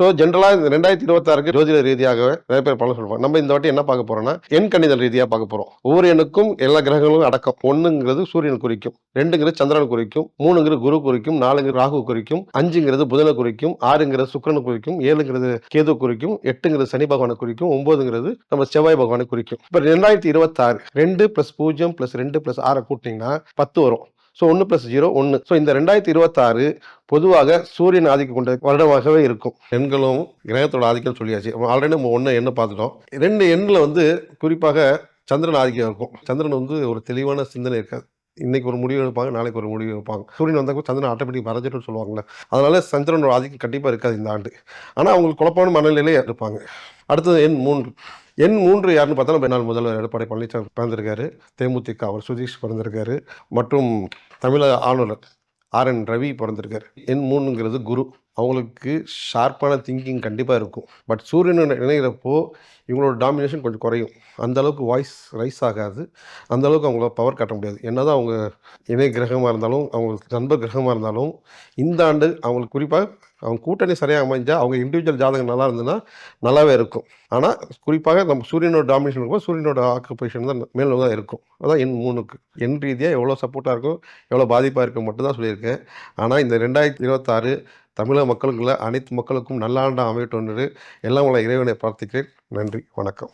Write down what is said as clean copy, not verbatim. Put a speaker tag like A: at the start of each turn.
A: So ஜென்ரலா இந்த 2026க்கு ஜோதிட ரீதியாகவே நிறைய பேர் பலன் சொல்லுவாங்க. நம்ம இந்த வாட்டி என்ன பார்க்க போறோம்னா, எண் கணிதல் ரீதியா பார்க்க போறோம். ஒவ்வொரு எண்ணுக்கும் எல்லா கிரகங்களும் அடக்கம். 1ங்கிறது சூரியன் குறிக்கும், 2ங்கிறது சந்திரன் குறிக்கும், 3ங்கிறது குரு குறிக்கும், 4ங்கிறது ராகு குறிக்கும், 5ங்கிறது புதனை குறிக்கும், 6ங்கிறது சுக்கிரனை குறிக்கும், 7ங்கிறது கேது குறிக்கும், 8ங்கிறது சனி பகவானை குறிக்கும், 9ங்கிறது நம்ம செவ்வாய் பகவானை குறிக்கும். இப்ப 2026 2 + 0 + 2 + 6 கூட்டினீங்கன்னா 10 வரும். ஸோ 1 + 0 1. ஸோ இந்த 2026 பொதுவாக சூரியன் ஆதிக்கம் கொண்ட வருடமாகவே இருக்கும். எண்களும் கிரகத்தோட ஆதிக்கம் சொல்லியாச்சு. ஆல்ரெடி நம்ம 1 எண்ணை பார்த்துட்டோம். 2 எண்ணில் வந்து குறிப்பாக சந்திரன் ஆதிக்கம் இருக்கும். சந்திரன் வந்து ஒரு தெளிவான சிந்தனை இருக்காது. இன்னைக்கு ஒரு முடிவு எடுப்பாங்க, நாளைக்கு ஒரு முடிவு எடுப்பாங்க. சூரியன் வந்தால் சந்திரன் ஆட்டோமேட்டிக் மறைஞ்சிட்டுன்னு சொல்லுவாங்கல்ல. அதனால சந்திரனோட ஆதிக்கம் கண்டிப்பாக இருக்காது இந்த ஆண்டு. ஆனால் அவங்களுக்கு குழப்பமான மனநிலையிலே இருப்பாங்க. அடுத்தது எண் 3. எண் 3 யாருன்னு பார்த்தா நம்ம நாள் முதல்வர் எடப்பாடி பழனிசாமி பிறந்திருக்காரு. தேமுதிக அவர் சுதீஷ் பிறந்திருக்காரு. மற்றும் தமிழக ஆளுநர் ஆர்.என். ரவி பிறந்திருக்காரு. எண் 3ங்கிறது குரு. அவங்களுக்கு ஷார்ப்பான திங்கிங் கண்டிப்பாக இருக்கும். பட் சூரியன் இணைகிறப்போ இவங்களோட டாமினேஷன் கொஞ்சம் குறையும். அந்த அளவுக்கு வாய்ஸ் ரைஸ் ஆகாது. அந்த அளவுக்கு அவங்கள பவர் காட்ட முடியாது. என்னதான் அவங்க இணை கிரகமாக இருந்தாலும், அவங்களுக்கு நண்பர் கிரகமாக இருந்தாலும், இந்த ஆண்டு அவங்களுக்கு குறிப்பாக அவங்க கூட்டணி சரியாக அமைஞ்சா, அவங்க இண்டிவிஜுவல் ஜாதகம் நல்லா இருந்ததுன்னா நல்லாவே இருக்கும். ஆனால் குறிப்பாக நம்ம சூரியனோட டாமினேஷன் இருக்கும், சூரியனோட ஆக்குபேஷன் தான் மேலும் தான் இருக்கும். அதான் எண் 3க்கு. எண் ரீதியாக எவ்வளோ சப்போர்ட்டாக இருக்கும், எவ்வளோ பாதிப்பாக இருக்கும் மட்டும் தான் சொல்லியிருக்கேன். ஆனால் இந்த 2026 தமிழக மக்களுக்குள்ள அனைத்து மக்களுக்கும் நல்ல ஆண்டாக அமையட்டும் என்று எல்லாம் உள்ள இறைவனை பிரார்த்திக்கிறேன். நன்றி, வணக்கம்.